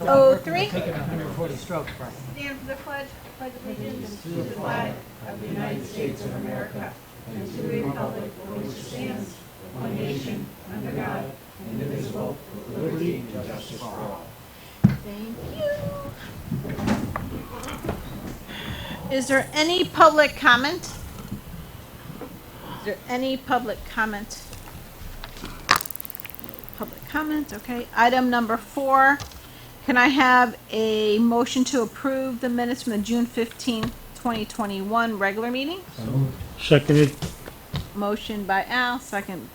03. Taking 140 strokes, Brian. Stand for the pledge. Pledge allegiance To the flag of the United States of America and to the republic for which it stands, one nation, under God, indivisible, with liberty and justice for all. Thank you. Is there any public comment? Is there any public comment? Public comment, okay. Item number 4. Can I have a motion to approve the minutes from the June 15th, 2021 regular meeting? Seconded. Motion by Al, second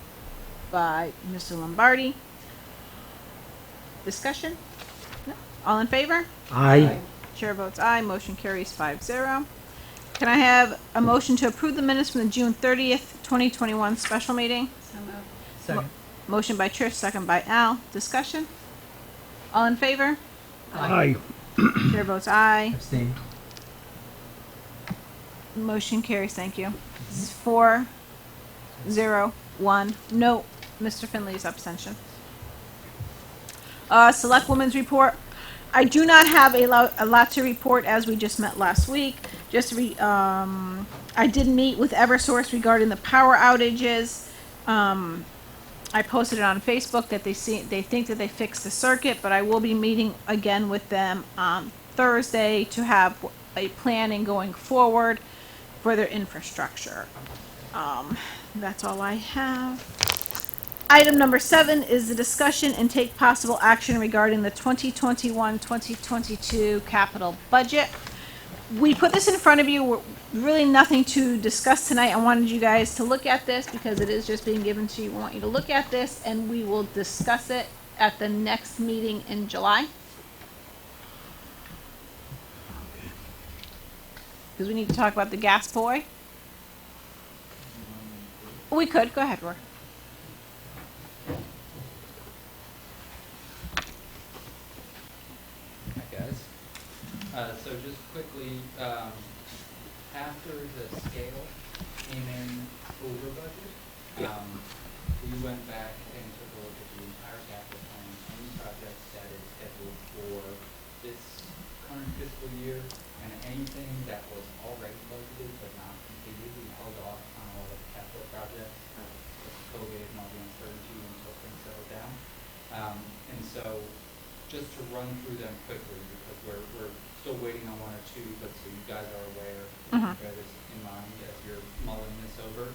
by Mr. Lombardi. Discussion? No? All in favor? Aye. Chair votes aye, motion carries 5-0. Can I have a motion to approve the minutes from the June 30th, 2021 special meeting? Second. Motion by Trish, second by Al. Discussion? All in favor? Aye. Chair votes aye. Abstain. Motion carries, thank you. 4-0-1. No, Mr. Finley's abstention. Selectwoman's report. I do not have a lot to report as we just met last week. I did meet with Eversource regarding the power outages. I posted it on Facebook that they think that they fixed the circuit, but I will be meeting again with them on Thursday to have a planning going forward for their infrastructure. That's all I have. Item number 7 is the discussion and take possible action regarding the 2021-2022 capital budget. We put this in front of you. We're really nothing to discuss tonight. I wanted you guys to look at this because it is just being given to you. We want you to look at this and we will discuss it at the next meeting in July. Because we need to talk about the gas boy. We could. Go ahead, Roy. Hi guys. So just quickly, after the scale came in over budget, we went back and took a look at the entire capital plan, any projects that is scheduled for this current fiscal year, and anything that was already budgeted but not completed. We held off on all of the capital projects with COVID and all the uncertainty until things settled down. And so just to run through them quickly, because we're still waiting on 1 or 2, but so you guys are aware, bear this in mind as you're mulling this over.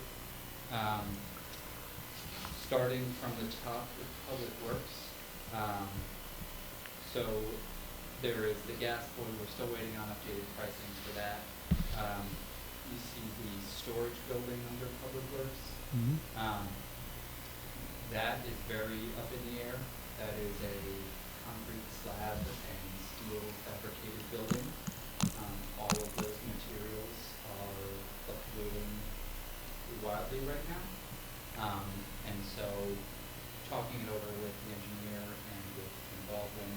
Starting from the top with Public Works. So there is the gas boy, we're still waiting on updated pricing for that. You see the storage building under Public Works. That is very up in the air. That is a concrete slab and steel fabricated building. All of those materials are fluctuating wildly right now. And so talking it over with the engineer and with Baldwin,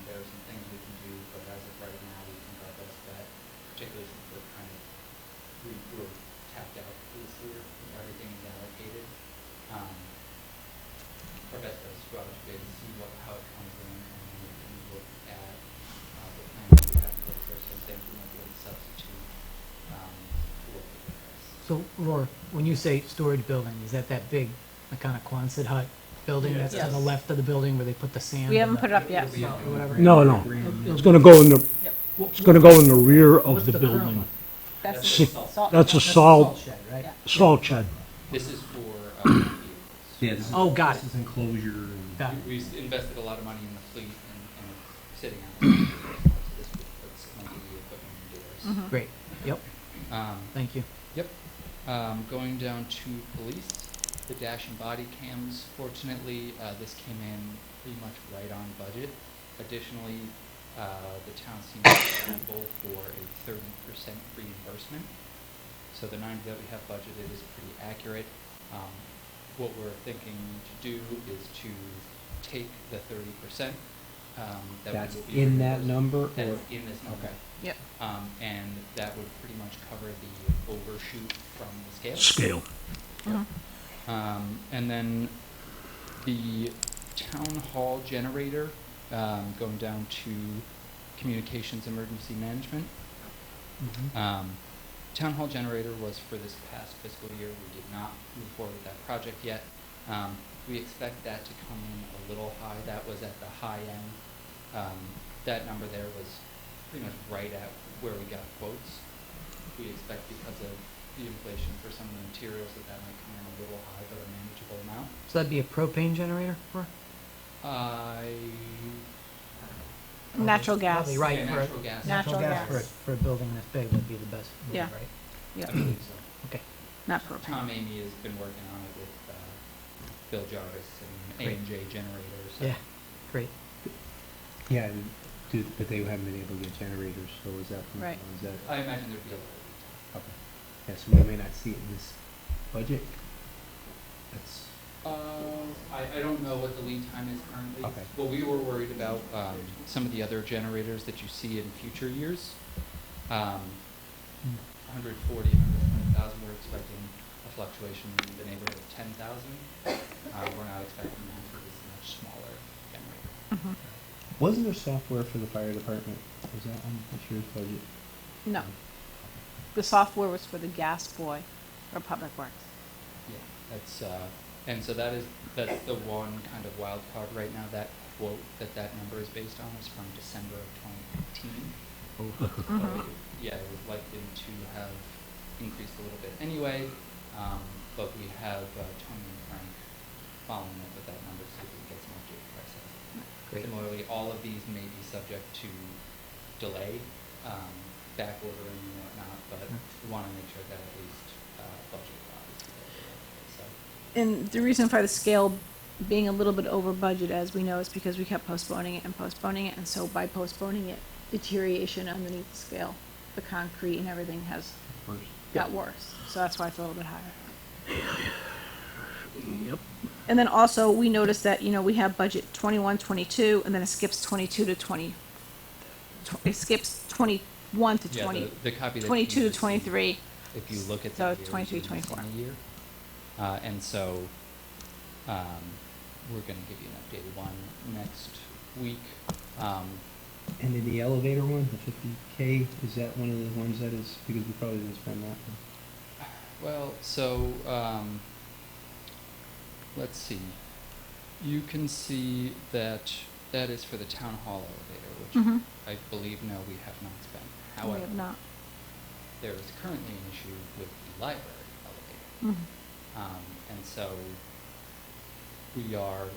there are some things we can do, but as of right now, we think our best bet, particularly since we're kind of, we're tapped out for this year, everything is allocated. Our best bet is to go out to bid and see how it comes in, and then we can look at the plan that we have in place there, so things we might be able to substitute to work with the price. So, Roar, when you say storage building, is that big, kind of Quonset hut building that's to the left of the building where they put the sand? We haven't put it up yet. Or whatever? No. It's gonna go in the, it's gonna go in the rear of What's the the current building. one? That's That's That's a salt shed, right? salt shed. This is for vehicles. Yeah, this is, Oh, got it. This is enclosure and. Got it. We've invested a lot of money in the fleet and it's sitting out there. So this puts money in the equipment indoors. Great. Yep. Thank you. Yep. Going down to police, the dash and body cams, fortunately, this came in pretty much right on budget. Additionally, the town seems eligible for a 30% reimbursement. So the 90 that we have budgeted is pretty accurate. What we're thinking to do is to take the 30%. That's we will be in that reimbursed. number, That or? is in this number. Okay. Yep. And that would pretty much cover the overshoot from the scale. Scale. And then the town hall generator, going down to communications emergency management. Town hall generator was for this past fiscal year. We did not move forward with that project yet. We expect that to come in a little high. That was at the high end. That number there was pretty much right at where we got quotes. We expect because of the inflation for some of the materials that might come in a little high, but a manageable amount. So that'd be a propane generator for? Natural gas. Probably right. Yeah, for a- natural gas. Natural gas. For a building this big would be the best, move, Yeah. right? I Yeah, believe so. Okay. not propane. Tom Amy has been working on it with Bill Jarvis and Great. A&J generators. Yeah, great. Yeah, and but they haven't been able to get generators, so is that? Right. Is that, I imagine there'd be a little. okay. Yeah, so we may not see it in this budget. That's, I don't know what the lead time is currently. Okay. Well, we were worried about some of the other generators that you see in future years. 140, 120,000, we're expecting a fluctuation in the neighborhood of 10,000. We're not expecting that for this much smaller generator. wasn't there software for the fire department? Was that on this year's budget? No, the software was for the gas boy or Public Works. Yeah, that's and so that's the one kind of wild card right now. That quote that number is based on is from December of 2018. So yeah, it was likely to have increased a little bit anyway, but we have Tony and Frank following up with that number to see if we can get some updated prices. Great. Similarly, all of these may be subject to delay, back ordering and whatnot, but we want to make sure that at least budget-wise. So, And the reason for the scale being a little bit over budget, as we know, is because we kept postponing it, and so by postponing it, deterioration underneath the scale, the concrete and everything has First. got worse. So that's why it's a little bit higher. Yep. And then also, we noticed that, we have budget 21, 22, and then it skips 22 to 20. It skips 21 to yeah, 20, the copy that 22 to you received, 23. if you look at So the 23, years, you're missing 24. a year. And so we're going to give you an updated one next week. And in the elevator one, the 50K, is that one of the ones that is, because we probably didn't spend that one? Well, so let's see. You can see that that is for the town hall elevator, which Mhm. I believe we have not spent. We However, have not. there is currently an issue with the library elevator. Mhm. And so we are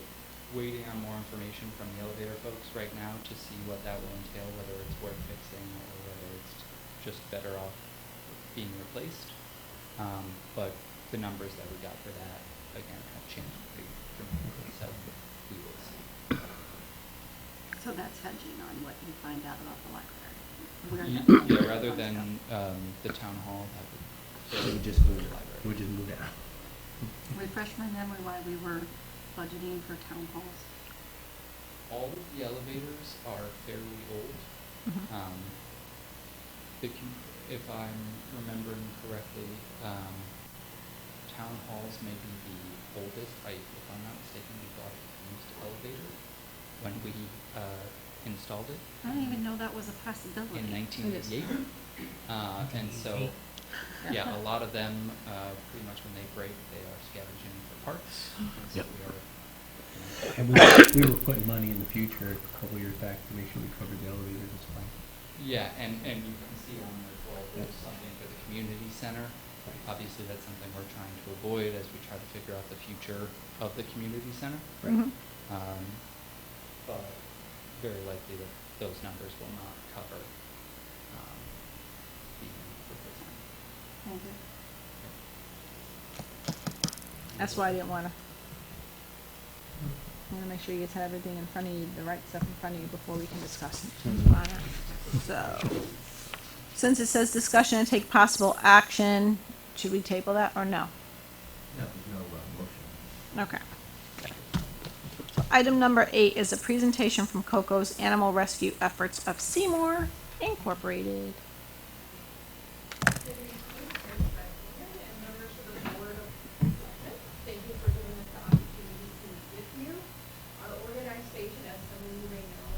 waiting on more information from the elevator folks right now to see what that will entail, whether it's worth fixing or whether it's just better off being replaced. But the numbers that we got for that, again, have changed pretty dramatically, so we will see. So that's hedging on what you find out about the library. Yeah, rather than the town hall, that So we would just moved, the library. we just moved it. Refresh my memory why we were budgeting for town halls. All of the elevators are fairly old. Mhm. If I'm remembering correctly, town halls may be the oldest. If I'm not mistaken, we bought a used elevator when we installed it I didn't even know that was a possibility. in 1988. And so, yeah, a lot of them, pretty much when they break, they are scavenging for parts. And so Yep. we are, And we were putting money in the future a couple years back to make sure we covered the elevator this way. yeah, and you can see on the report, there's something for the community center. Obviously, that's something we're trying to avoid as we try to figure out the future of the community center. Mhm. But very likely that those numbers will not cover the replacement. Thank you. That's why I didn't wanna. I wanna make sure you guys have everything in front of you, the right stuff in front of you before we can discuss it. So, since it says discussion and take possible action, should we table that or no? No, there's no motion. Okay. So item number 8 is a presentation from Coco's Animal Rescue Efforts of Seymour Incorporated. Good evening, President and members of the Board of Selectmen. Thank you for giving us the opportunity to meet with you. Our organization, as some of you may know,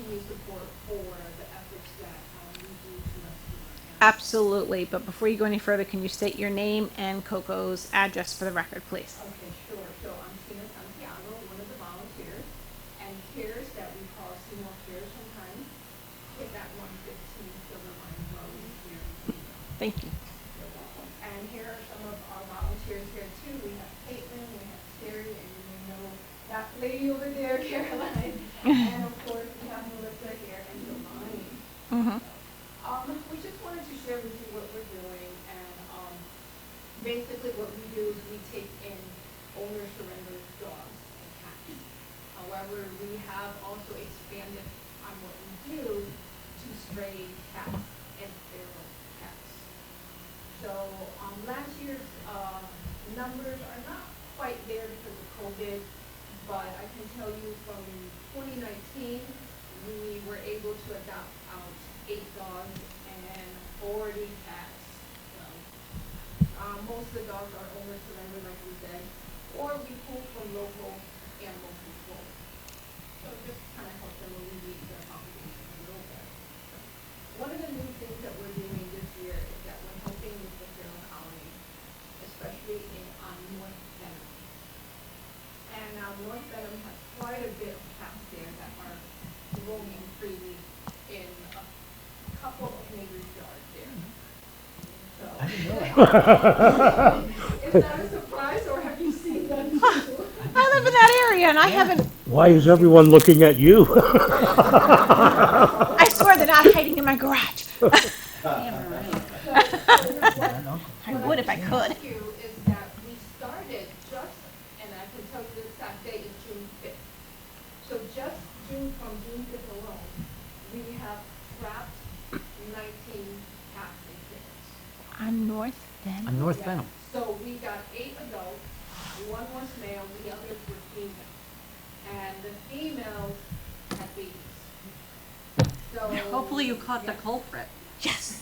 continued support for the efforts that we do to rescue our animals. Absolutely, but before you go any further, can you state your name and Coco's address for the record, please? Okay, sure. So I'm Tina Santiago, one of the volunteers, and CARES that we call Seymour CARES sometimes, is at 115 Silver Line Road here in Seymour. Thank you. You're welcome. And here are some of our volunteers here too. We have Caitlin, we have Terry, and you may know that lady over there, Caroline. And of course, we have Melissa here and Giovanni. Mm-hmm. We just wanted to share with you what we're doing, and basically what we do is we take in owner surrender dogs and cats. However, we have also expanded on what we do to stray cats and feral cats. So last year's numbers are not quite there because of COVID, but I can tell you from 2019, we were able to adopt out 8 dogs and 40 cats. So, most of the dogs are owner surrender, like we said, or we pull from local animal control. So it just kind of helps them alleviate their obligations a little bit. One of the new things that we're doing this year is that we're helping with the feral colony, especially on North Benham. And North Benham has quite a bit of cats there that are roaming freely in a couple of neighbors' yards there. So, is that a surprise, or have you seen them too? I live in that area and I haven't, Why is everyone looking at you? I swear they're not hiding in my garage. I would if I could. Thank you, is that we started just, and I can tell you the exact date is June 5th. So just from June 5th alone, we have trapped 19 cats and kittens. On North Bend? On North Yes. Benham. So we got 8 adults, 1 was male, the others were female. And the females had babies. So. Hopefully you caught the culprit. Yes.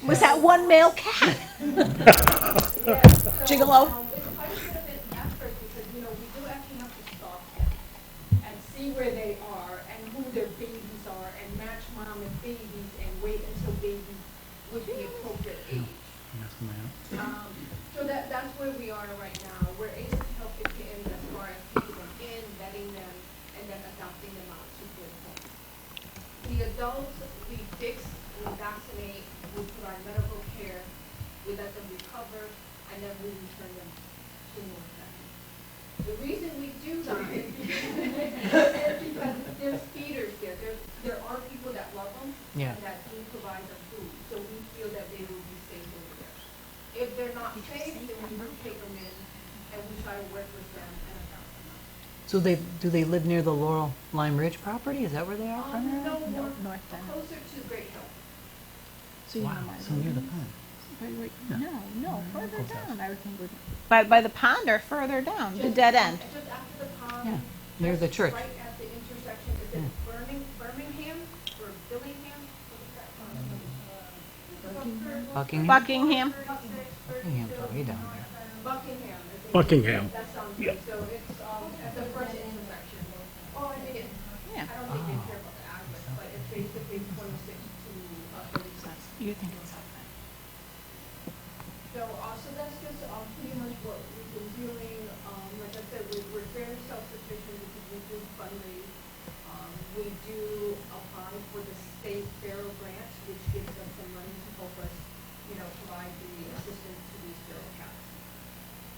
Was that one male cat? Yeah, so, Gigolo. it's quite a bit of an effort because, we do actually have to stalk them and see where they are and who their babies are and match mom and babies and wait until babies would be appropriate age. So that's where we are right now. We're able to help the kittens as far as taking them in, vetting them, and then adopting them out to good homes. The adults, we fix, we vaccinate, we provide medical care, we let them recover, and then we return them to North Bend. The reason we do that is because there's feeders there. There are people that love them, Yeah. and that do provide them food, so we feel that they will be safe over there. If they're not safe, then we will take them in, and we try to work with them and adopt them out. So do they live near the Laurel Lime Ridge property? Is that where they are primarily? No, No, more North Bend. closer to Great Hill. So you Wow, know my so near the pond. No, further down, I would think would. By the pond or further down, the dead end? Just after the pond. Yeah, near the just church. Right at the intersection, is it Birmingham or Billingham? Buckingham? Buckingham? Buckingham's way down there. Buckingham. I think. Buckingham. That sounds Yeah. good. So it's, at the first intersection. Oh, I think it's, Yeah. I don't think they care about the address, but it's basically 26 to 36. You think it's up there? So that's just, pretty much what we've been doing. Like I said, we're very self-sufficient because we do fundraise. We do apply for the state feral grant, which gives us some money to help us, provide the assistance to these feral cats.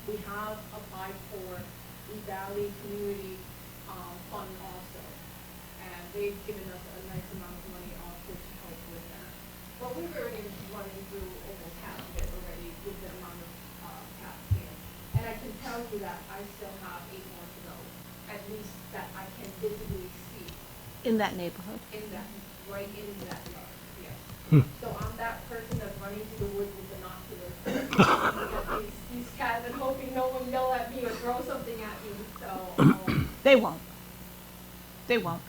We have applied for the Valley Community, Fund also, and they've given us a nice amount of money also to help with that. But we've already running through almost half of it already with the amount of, cats here. And I can tell you that I still have 8 more to go, at least that I can visibly see In that neighborhood? in that, right in that yard, yes. Hmm. So I'm that person that's running through the woods with binoculars, looking at these cats and hoping no one yell at me or throw something at me, so, They won't. They won't.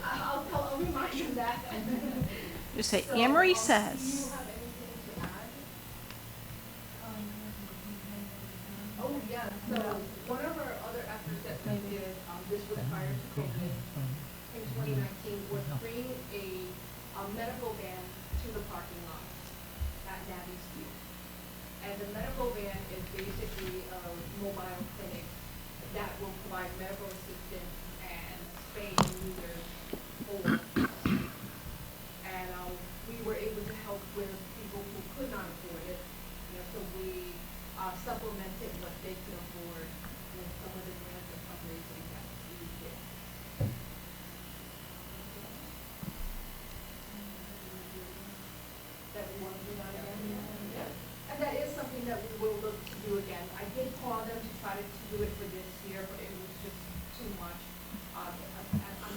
I'll remind you that. Just say, So, Anne Marie do you says. have anything to add? Oh, yeah, so one of our other efforts that we did, this was prior to COVID, in 2019, was bring a medical van to the parking lot at Nabby's View. And the medical van is basically a mobile clinic that will provide medical assistance and spay and neuter for customers. And we were able to help with people who could not afford it. You know, so we supplemented what they could afford with some of the grants and fundraising that we did. That we want to do that again? Yeah. And that is something that we will look to do again. I did call them to try to do it for this year, but it was just too much on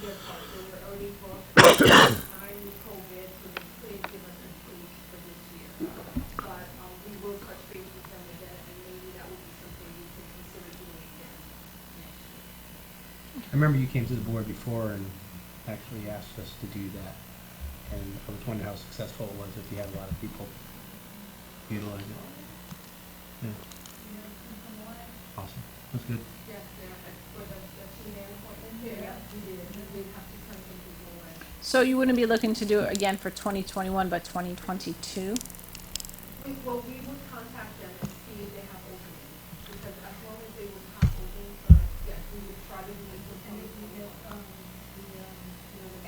their part. They were already booked time with COVID, so they couldn't give us a date for this year. But we will touch base with them again, and maybe that would be something we could consider doing again next year. I remember you came to the board before and actually asked us to do that. And I was wondering how successful it was if you had a lot of people utilize it. Yeah, awesome. That's good. Yes, for the two-man appointment. Yeah, we did. We have to turn some people away. So you wouldn't be looking to do it again for 2021, but 2022? Well, we would contact them and see if they have openings, because as long as they would have openings, yes, we would try to do it for some of the,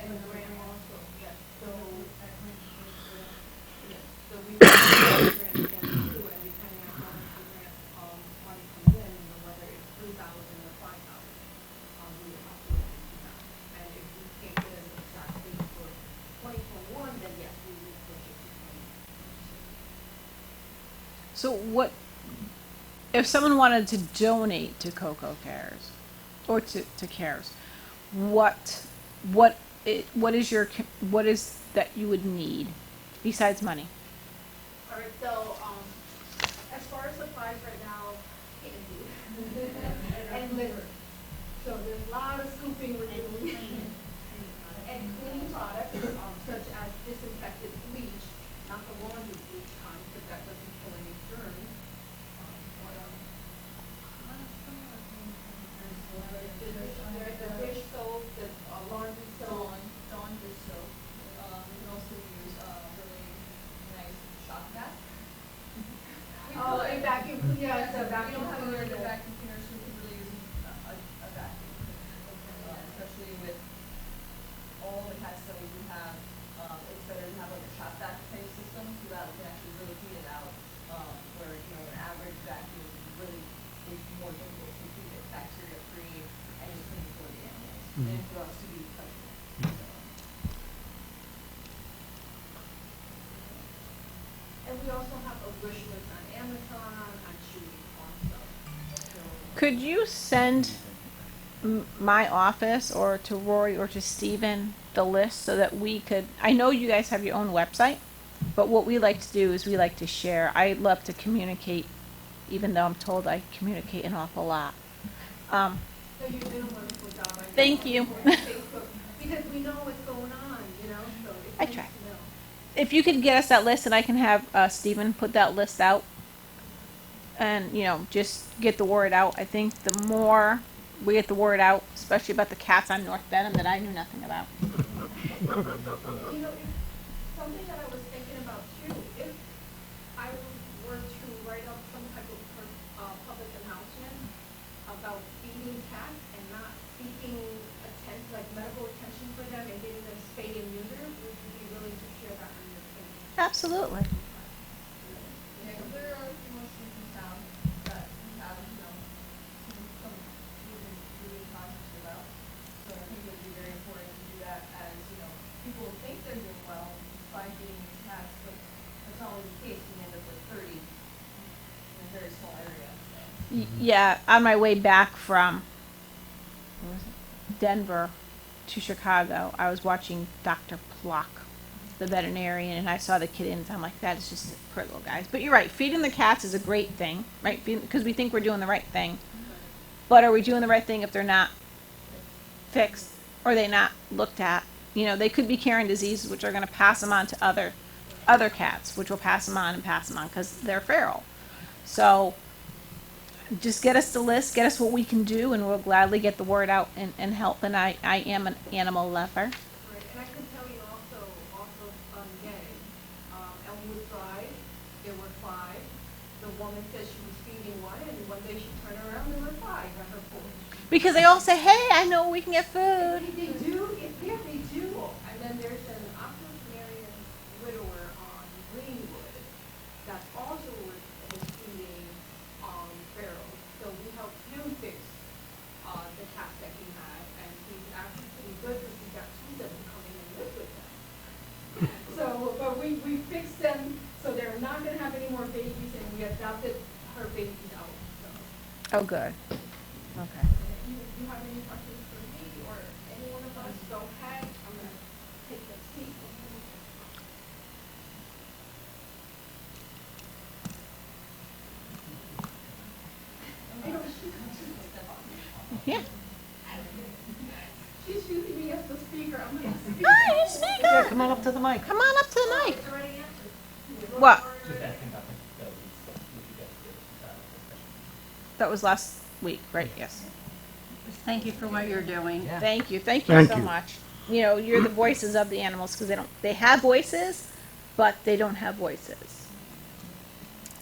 and the grant also, yes, so. Yes, so we would do the grant again too, and depending on how much the grant, money comes in, you know, whether it's 3,000 or 5,000, we would have to look into that. And if we can't get an exact date for 2021, then yes, we would push it to 2022. So what, if someone wanted to donate to Coco Cares, or to Cares, what is that you would need besides money? All right, so, as far as supplies right now, candy and liver. So there's a lot of scooping we're doing. And cleaning products, such as disinfectant bleach, not the laundry bleach kind, because that doesn't kill any germs. There's the dish soap, the laundry soap. Dawn dish soap. We can also use really nice shop vac. Oh, a vacuum, yeah, it's a We vacuum don't have a cleaner. very good vacuum cleaner, so we could really use a vacuum. Especially with all the cats that we do have, it's better to have like a shop vac type system so that we can actually really clean it out. Where, you know, an average vacuum really is more difficult to keep it bacteria free and just clean for the animals. And for us to be touching it. And we also have a wish list on Amazon, on Chewy, also. So, Could you send my office or to Rory or to Steven the list so that we could, I know you guys have your own website, but what we like to do is we like to share. I love to communicate, even though I'm told I communicate an awful lot. so you're doing a wonderful job. I know. Thank you. On Facebook, because we know what's going on, you know, so it's I nice try. to know. If you could get us that list and I can have Steven put that list out and, you know, just get the word out. I think the more we get the word out, especially about the cats on North Benham that I knew nothing about. You know, something that I was thinking about too, if I were to write up some type of public announcement about feeding cats and not seeking like medical attention for them and getting them spayed and neutered, would you be willing to share that on your page? Absolutely. Yeah, 'cause there are a few more streets in town that we have, you know, some we've been really conscious about. So I think it would be very important to do that as, you know, people think they're doing well by feeding these cats, but that's not always the case. We end up with 30 in a very small area. Yeah, on my way back from where was it? Denver to Chicago, I was watching Dr. Plock, the veterinarian, and I saw the kittens. I'm like, that is just pretty little guys. But you're right, feeding the cats is a great thing, right? Because we think we're doing the right thing. But are we doing the right thing if they're not fixed or they not looked at? You know, they could be carrying diseases which are going to pass them on to other cats, which will pass them on because they're feral. So just get us the list, get us what we can do, and we'll gladly get the word out and help. And I am an animal lover. Right, and I can tell you also Sunday, Elmwood Drive, there were 5. The woman said she was feeding one, and one day she turned around, there were 5 on her porch. Because they all say, hey, I know we can get food. They do, yeah, they do. And then there's an octogenarian widower on Greenwood that also was feeding ferals. So we helped him fix the cats that he had, and he's actually pretty good because he got 2 of them coming and live with them. So, but we fixed them so they're not going to have any more babies, and we adopted her babies out. So, Oh, good. Okay. if you have any questions for me or any one of us, go ahead. I'm going to take the seat. Yeah. She's using me as the speaker. I'm going to speak. Hi, you speaker. Come on up to the mic. Come on up to the mic. It's already answered. What? Just asking about the lease that you guys did, discussion. That was last week, right? Yes. Thank you for what you're doing. Yeah. Thank you Thank so you. much. You know, you're the voices of the animals because they have voices, but they don't have voices.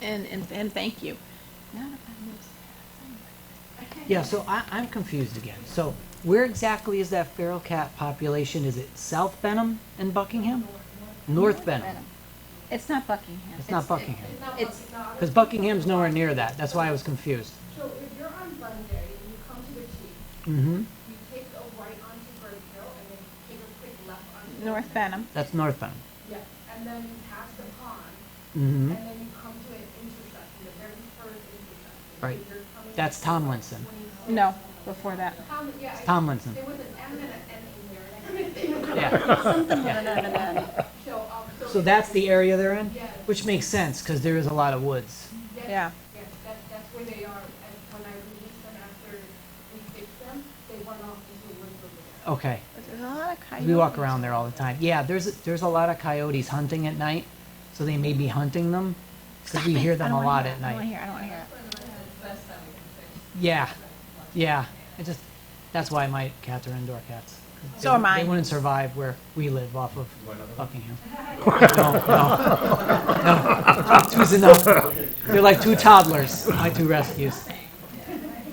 And thank you. Yeah, so I'm confused again. So where exactly is that feral cat population? Is it South Benham and Buckingham? North Benham? It's not Buckingham. It's not Buckingham. It's not It's- not- Because Buckingham's nowhere near that. That's why I was confused. So if you're on Sunday and you come to the Chief, Mm-hmm. you take a right onto Bird Hill and then take a quick left onto. North Benham. That's North Benham. Yeah, and then you pass the pond, Mm-hmm. and then you come to an intersection, the very first intersection. Right. So you're coming That's from Tomlinson. 26. No, before that. Yeah, Tomlinson. there was an M and an N in there, and I couldn't think of it. Yeah. Something with an M and N. So that's the area they're in? Yes. Which makes sense, because there is a lot of woods. Yes, Yeah. Yes, that's where they are, and when I released them after we fixed them, they went off into the woods over there. Okay. There's a lot of coyotes. We walk around there all the time. Yeah, there's a lot of coyotes hunting at night, so they may be hunting them, because we hear them a lot at I don't want to night. hear. I don't want to hear. it. Yeah, yeah. That's why my cats are indoor cats. So They- am I. They wouldn't survive where we live off of Buckingham. No. Two's enough. They're like 2 toddlers, my 2 rescues.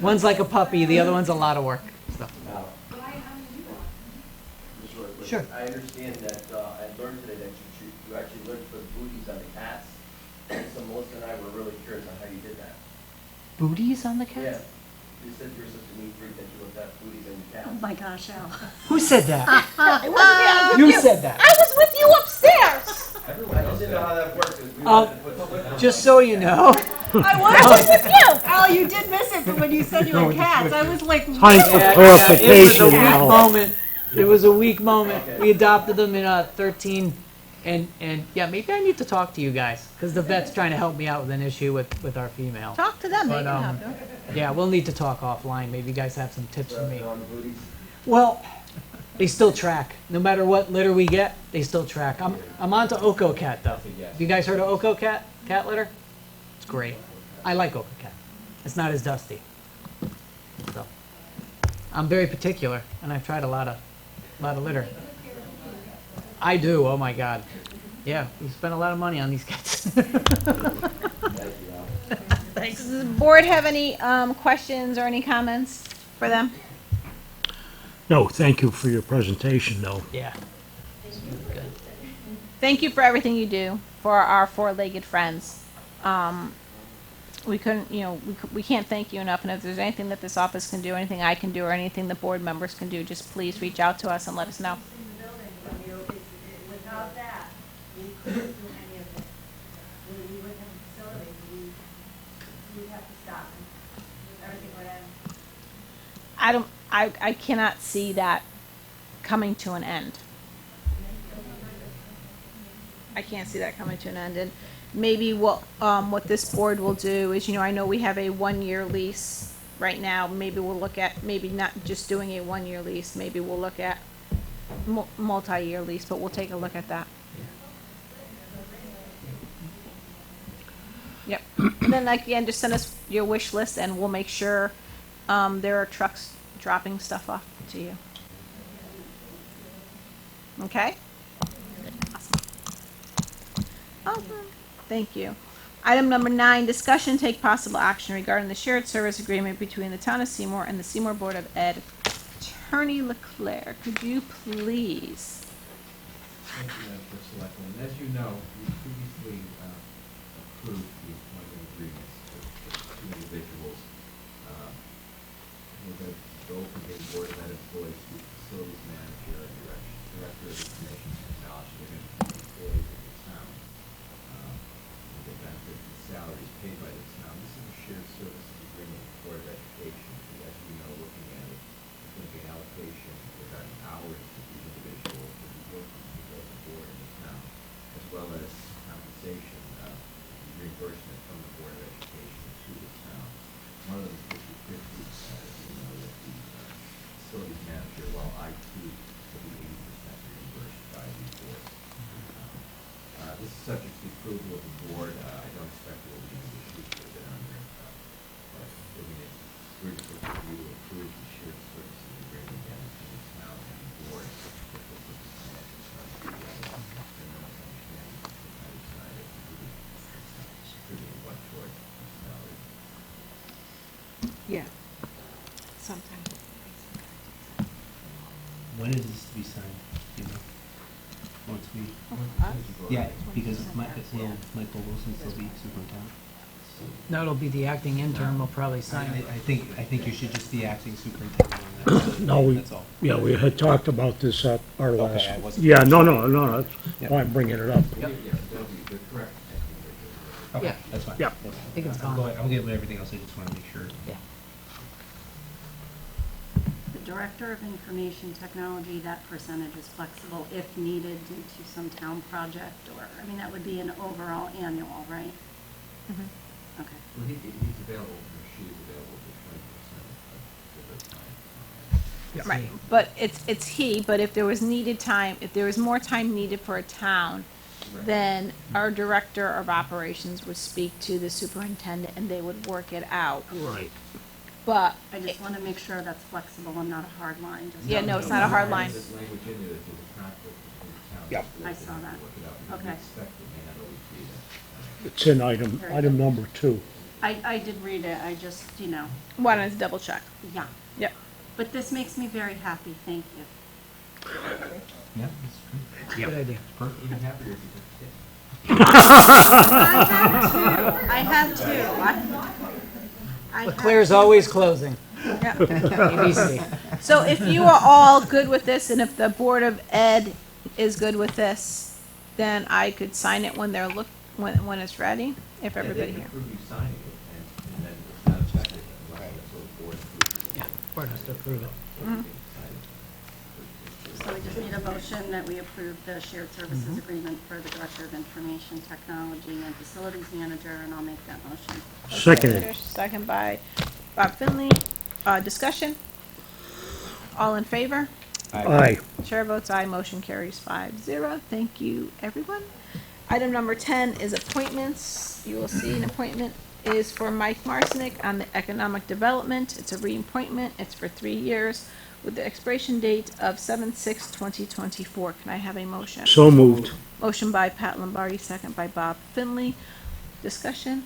One's like a puppy, the other one's a lot of work. So. Now, just really quick, Sure. I understand that, I learned today that you actually looked for the booties on the cats. So Melissa and I were really curious on how you did that. Booties on the Yeah, cats? you said you were such a neat freak that you looked at booties on your Oh cats. my gosh, Al. Who said that? It wasn't me. I was with You said that. I was with you upstairs. I just didn't know how that worked, 'cause we Oh, wanted to put something. Just so you know. I was with you. Al, you did miss it, but when you said you No, had it's cats, with I you. was like, Time for Yeah, clarification, It was a weak Al. moment. It was a weak moment. We adopted them in 13, and yeah, maybe I need to talk to you guys, because the vet's trying to help me out with an issue with our female. Talk to them. They But, can help you. Yeah, we'll need to talk offline. Maybe you guys have some tips for me. On the booties. Well, they still track. No matter what litter we get, they still track. I'm on to Oco Cat though. Have you guys heard of Oco Cat litter? It's great. I like Oco Cat. It's not as dusty. So I'm very particular, and I've tried a lot of litter. I do. Oh my God. Yeah, we spent a lot of money on these cats. Thank you, Al. Does the board have any questions or any comments for them? No, thank you for your presentation, though. Yeah. Good. Thank you for everything you do for our 4-legged friends. We couldn't, we can't thank you enough. And if there's anything that this office can do, anything I can do, or anything the board members can do, just please reach out to us and let us know. without that, we couldn't do any of it. We wouldn't have a facility, we'd have to stop and everything would end. I cannot see that coming to an end. I can't see that coming to an end. And maybe what this board will do is, I know we have a 1-year lease right now. Maybe we'll look at, maybe not just doing a 1-year lease. Maybe we'll look at multi-year lease, but we'll take a look at that. Yep. And then again, just send us your wish list, and we'll make sure, there are trucks dropping stuff off to you. Okay? Awesome. Thank you. Item number 9, discussion take possible action regarding the shared service agreement between the Town of Seymour and the Seymour Board of Ed. Attorney Leclerc, could you please? Thank you, Madam First Selectwoman. As you know, we previously approved the employment agreements with two individuals. With the open day Board of Ed employees, the facilities manager, and director of information technology. They're going to be employees of the town. With the benefits and salaries paid by the town. This is a shared services agreement with the Board of Education. As you know, looking at it, there's going to be an allocation regarding hours that these individuals will be working for both the board and the town, as well as compensation, reimbursement from the Board of Education to the town. One of them is 50/50, you know, with the facilities manager, while IT will be 80% reimbursed by the board. This is subject to the approval of the board. I don't expect there will be any issues with it on there. But I mean, we're just looking for you to approve the shared services agreement again between the town and the board. If this is financial terms together, then there was understanding that I decided to do contributing what toward salary. Yeah. Sometime. When is this to be signed, you know? Once we, Huh? yeah, because Michael Wilson still be superintendent. No, it'll be the acting intern, will probably sign it. I think you should just be acting superintendent on that. No, That's all. yeah, we had talked about this at our last, I wasn't- yeah, no, that's Yep. why I'm bringing it up. Yeah, that'll be the correct. Okay, Yeah. that's fine. Yeah. I think it's I'll gone. I'll get with everything else, I just wanna make sure. Yeah. The Director of Information Technology, that percentage is flexible if needed due to some town project or, I mean, that would be an overall annual, right? Mhm. Okay. Well, he's available, or she is available for 20% of the time. Right, but it's he, but if there was needed time, if there was more time needed for a town, Right. then our director of operations would speak to the superintendent and they would work it out. Right. But, I just want to make sure that's flexible and not a hard line. just- Yeah, no, it's not a hard line. There's language in there that there's a conflict between the town and Yeah. the board. I They saw have to that. work it out, because we Okay. expect it may not always be that. It's in item number 2. I did read it, I just, wanted to double check. yeah. Yep. But this makes me very happy, thank you. Yeah, that's Good idea. Perfect. Even happier if you took a kid. I have two. I have Leclerc's two. always closing. Yeah. ABC. So if you are all good with this, and if the Board of Ed is good with this, then I could sign it when when it's ready, if everybody Yeah, here. they can approve you signing it, and then it's not effective unless the board approves it. Yeah, board has to approve it. So you can sign it. So we just need a motion that we approve the shared services agreement for the Director of Information Technology and Facilities Manager, and I'll make that motion. Seconded. Second by Bob Finley. Discussion? All in favor? Aye. Chair votes aye, motion carries 5-0. Thank you, everyone. Item number 10 is appointments. You will see an appointment is for Mike Marcinick on the Economic Development. It's a reappointment. It's for 3 years with the expiration date of 7/6/2024. Can I have a motion? So moved. Motion by Pat Lombardi, second by Bob Finley. Discussion?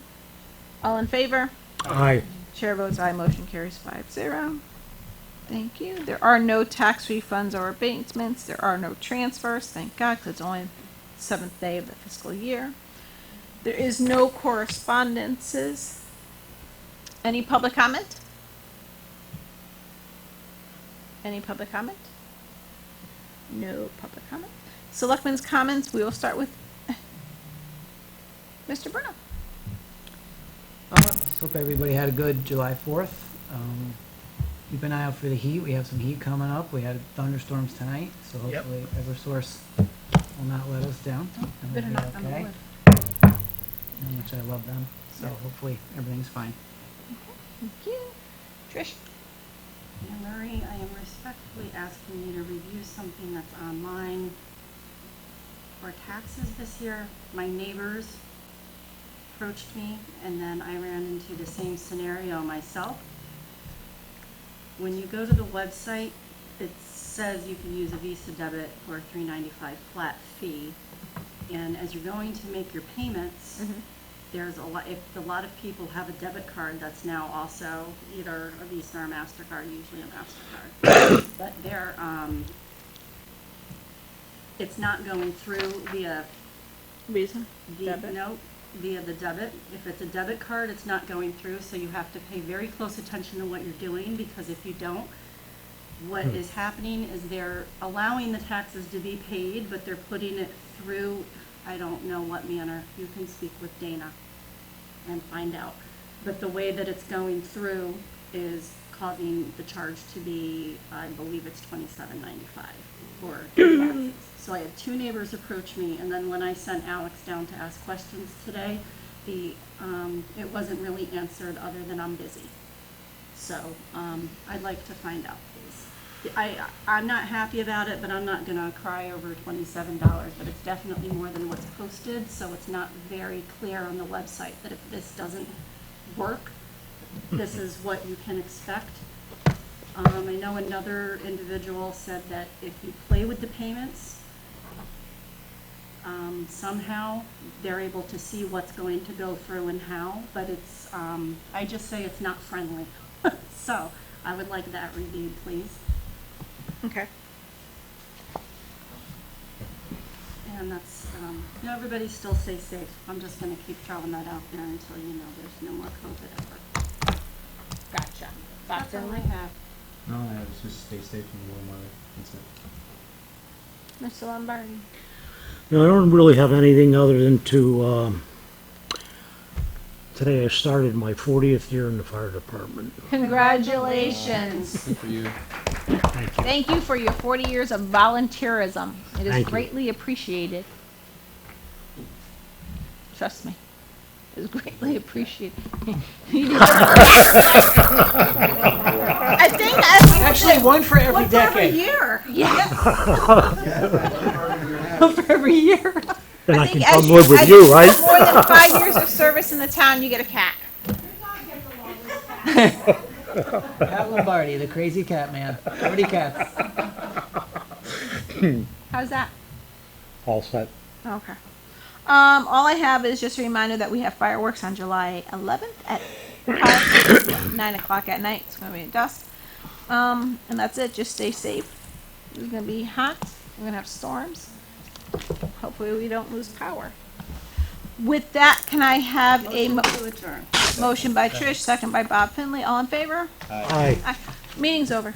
All in favor? Aye. Chair votes aye, motion carries 5-0. Thank you. There are no tax refunds or abatements. There are no transfers, thank God, because it's only the 7th day of the fiscal year. There is no correspondences. Any public comment? Any public comment? No public comment. Selectmen's comments, we will start with Mr. Bruno. Just hope everybody had a good July 4th. Keep an eye out for the heat. We have some heat coming up. We had thunderstorms tonight, so Yep. hopefully Eversource will not let us down. and we'll Better be knock on the okay. wood. How much I love them, so hopefully everything's fine. Thank you. Trish? Anne Marie, I am respectfully asking you to review something that's online for taxes this year. My neighbors approached me, and then I ran into the same scenario myself. When you go to the website, it says you can use a Visa debit for a $3.95 flat fee. And as you're going to make your payments, there's if a lot of people have a debit card that's now also either a Visa or MasterCard, usually a MasterCard. But they're, it's not going through via Visa? Debit? No, via the debit. If it's a debit card, it's not going through, so you have to pay very close attention to what you're doing, because if you don't, what is happening is they're allowing the taxes to be paid, but they're putting it through, I don't know what manner. You can speak with Dana and find out. But the way that it's going through is causing the charge to be, I believe it's $27.95 for taxes. So I had 2 neighbors approach me, and then when I sent Alex down to ask questions today, it wasn't really answered other than I'm busy. So I'd like to find out, please. I'm not happy about it, but I'm not gonna cry over $27, but it's definitely more than what's posted, so it's not very clear on the website that if this doesn't work, this is what you can expect. I know another individual said that if you play with the payments, somehow they're able to see what's going to go through and how, but it's, I just say it's not friendly. So I would like that reviewed, please. Okay. And that's, everybody still stay safe. I'm just gonna keep throwing that out there until you know there's no more COVID ever. Gotcha. That's all I have. No, I was just stay safe and warm weather. That's it. Mr. Lombardi. No, I don't really have anything other than to, today I started my 40th year in the fire department. Congratulations. Good for you. Thank you. Thank you for your 40 years of volunteerism. It is Thank you. greatly appreciated. Trust me. It is greatly appreciated. You deserve I think I Actually, one for every one for every decade. year. Yes. One for every year. Then I think can as come live with as you, get right? More than 5 years of service in the town, you get a cat. Pat Lombardi, the crazy cat man. 40 cats. How's that? All set. Okay. All I have is just a reminder that we have fireworks on July 11th at 9 o'clock at night. It's going to be at dusk. And that's it. Just stay safe. It's going to be hot. We're going to have storms. Hopefully we don't lose power. With that, can I have a To adjourn. motion by Trish, second by Bob Finley. All in favor? Aye. Aye. Meeting's over.